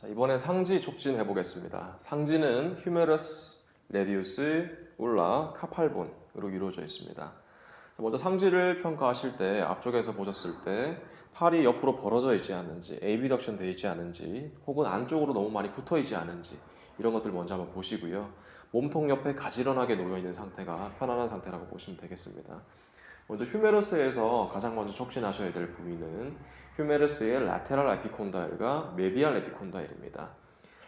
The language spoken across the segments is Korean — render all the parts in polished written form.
자, 이번엔 상지 촉진 해보겠습니다. 상지는 휴메러스, 레디우스, 울라, 카팔본으로 이루어져 있습니다. 먼저 상지를 평가하실 때 앞쪽에서 보셨을 때 팔이 옆으로 벌어져 있지 않은지, 에이비덕션 되어 있지 않은지, 혹은 안쪽으로 너무 많이 붙어 있지 않은지 이런 것들 먼저 한번 보시고요. 몸통 옆에 가지런하게 놓여 있는 상태가 편안한 상태라고 보시면 되겠습니다. 먼저 휴메러스에서 가장 먼저 촉진하셔야 될 부위는 휴메러스의 라테랄 에피콘다일과 메디알 에피콘다일입니다.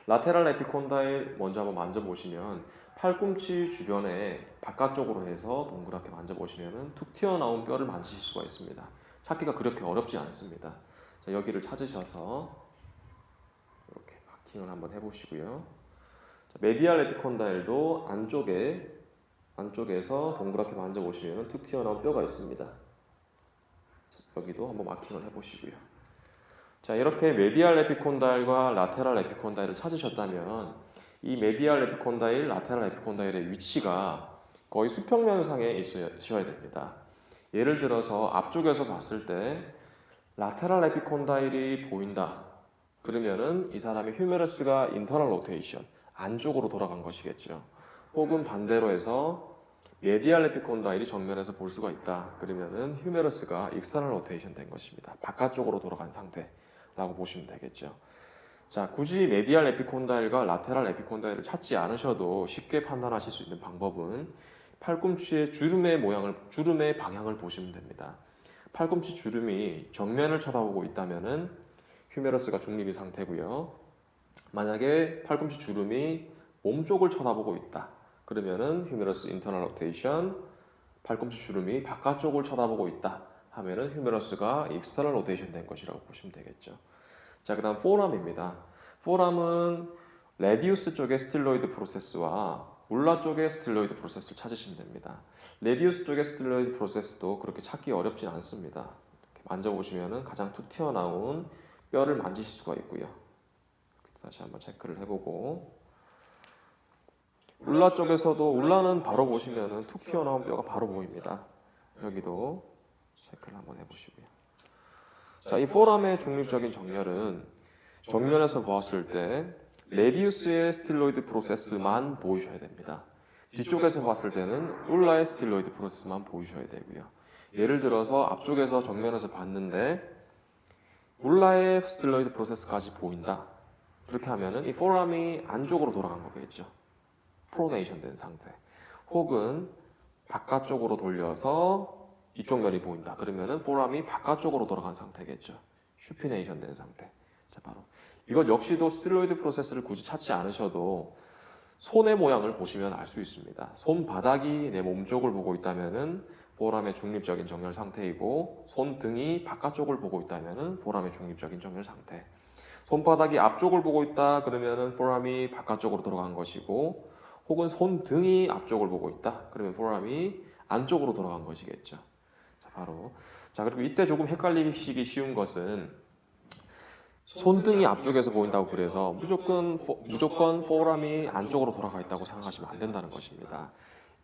라테랄 에피콘다일 먼저 한번 만져보시면 팔꿈치 주변에 바깥쪽으로 해서 동그랗게 만져보시면 툭 튀어나온 뼈를 만지실 수가 있습니다. 찾기가 그렇게 어렵지 않습니다. 자, 여기를 찾으셔서 이렇게 마킹을 한번 해보시고요. 자, 메디알 에피콘다일도 안쪽에서 동그랗게 만져보시면 툭 튀어나온 뼈가 있습니다. 자, 여기도 한번 마킹을 해보시고요. 자, 이렇게 메디알 에피콘다일과 라테랄 에피콘다일을 찾으셨다면 이 메디알 에피콘다일, 라테랄 에피콘다일의 위치가 거의 수평면상에 있어야 됩니다. 예를 들어서 앞쪽에서 봤을 때 라테랄 에피콘다일이 보인다. 그러면은 이 사람의 휴메러스가 인터널 로테이션, 안쪽으로 돌아간 것이겠죠. 혹은 반대로 해서 메디알 에피콘다일이 정면에서 볼 수가 있다. 그러면은 휴메러스가 익스터널 로테이션 된 것입니다. 바깥쪽으로 돌아간 상태라고 보시면 되겠죠. 자, 굳이 메디알 에피콘다일과 라테랄 에피콘다일을 찾지 않으셔도 쉽게 판단하실 수 있는 방법은 팔꿈치의 주름의 방향을 보시면 됩니다. 팔꿈치 주름이 정면을 쳐다보고 있다면은 휴메러스가 중립인 상태고요. 만약에 팔꿈치 주름이 몸쪽을 쳐다보고 있다. 그러면은 휴메러스 인터널 로테이션, 팔꿈치 주름이 바깥쪽을 쳐다보고 있다 하면은 휴메러스가 익스터널 로테이션 된 것이라고 보시면 되겠죠. 자, 그다음 포람입니다. 포람은 레디우스 쪽의 스틸로이드 프로세스와 울라 쪽의 스틸로이드 프로세스를 찾으시면 됩니다. 레디우스 쪽의 스틸로이드 프로세스도 그렇게 찾기 어렵진 않습니다. 이렇게 만져보시면은 가장 툭 튀어나온 뼈를 만지실 수가 있고요. 다시 한번 체크를 해보고, 울라 쪽에서도 울라는 바로 보시면은 툭 튀어나온 뼈가 바로 보입니다. 여기도 체크를 한번 해보시고요. 자, 이 포람의 중립적인 정렬은 정면에서 보았을 때 레디우스의 스틸로이드 프로세스만 보이셔야 됩니다. 뒤쪽에서 봤을 때는 울라의 스틸로이드 프로세스만 보이셔야 되고요. 예를 들어서 앞쪽에서 정면에서 봤는데 울라의 스틸로이드 프로세스까지 보인다. 그렇게 하면은 이 포람이 안쪽으로 돌아간 거겠죠. 프로네이션 된 상태. 혹은 바깥쪽으로 돌려서 이쪽 면이 보인다. 그러면은 포람이 바깥쪽으로 돌아간 상태겠죠. 슈피네이션 된 상태. 자, 바로 이것 역시도 스틸로이드 프로세스를 굳이 찾지 않으셔도 손의 모양을 보시면 알 수 있습니다. 손바닥이 내 몸쪽을 보고 있다면은 포람의 중립적인 정렬 상태이고, 손등이 바깥쪽을 보고 있다면은 포람의 중립적인 정렬 상태. 손바닥이 앞쪽을 보고 있다 그러면은 포람이 바깥쪽으로 돌아간 것이고, 혹은 손등이 앞쪽을 보고 있다 그러면 포람이 안쪽으로 돌아간 것이겠죠. 자, 바로 그리고 이때 조금 헷갈리시기 쉬운 것은 손등이 앞쪽에서 보인다고 그래서 무조건 포람이 안쪽으로 돌아가 있다고 생각하시면 안 된다는 것입니다.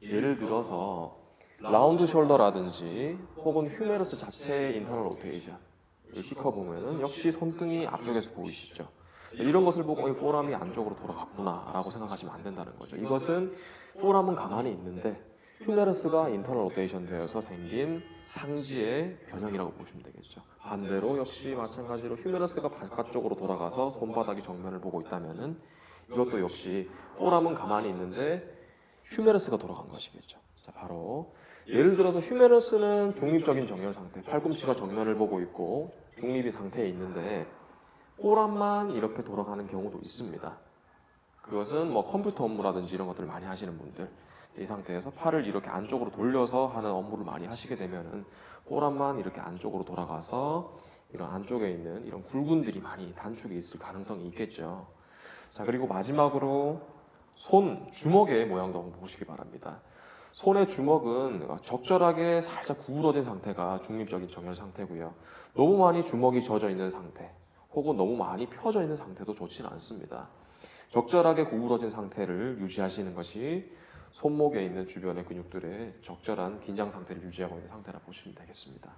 예를 들어서 라운드 숄더라든지 혹은 휴메러스 자체의 인터널 로테이션 시커 보면은 역시 손등이 앞쪽에서 보이시죠. 이런 것을 보고 포람이 안쪽으로 돌아갔구나 라고 생각하시면 안 된다는 거죠. 이것은 포람은 가만히 있는데 휴메러스가 인터널 로테이션 되어서 생긴 상지의 변형이라고 보시면 되겠죠. 반대로 역시 마찬가지로 휴메러스가 바깥쪽으로 돌아가서 손바닥이 정면을 보고 있다면은 이것도 역시 포람은 가만히 있는데 휴메러스가 돌아간 것이겠죠. 자, 바로 예를 들어서 휴메러스는 중립적인 정렬 상태, 팔꿈치가 정면을 보고 있고 중립이 상태에 있는데 포람만 이렇게 돌아가는 경우도 있습니다. 그것은 뭐 컴퓨터 업무라든지 이런 것들을 많이 하시는 분들, 이 상태에서 팔을 이렇게 안쪽으로 돌려서 하는 업무를 많이 하시게 되면은 포람만 이렇게 안쪽으로 돌아가서 이런 안쪽에 있는 이런 굴근들이 많이 단축이 있을 가능성이 있겠죠. 자, 그리고 마지막으로 주먹의 모양도 한번 보시기 바랍니다. 손의 주먹은 적절하게 살짝 구부러진 상태가 중립적인 정렬 상태고요. 너무 많이 주먹이 젖어 있는 상태, 혹은 너무 많이 펴져 있는 상태도 좋지는 않습니다. 적절하게 구부러진 상태를 유지하시는 것이 손목에 있는 주변의 근육들의 적절한 긴장 상태를 유지하고 있는 상태라 보시면 되겠습니다.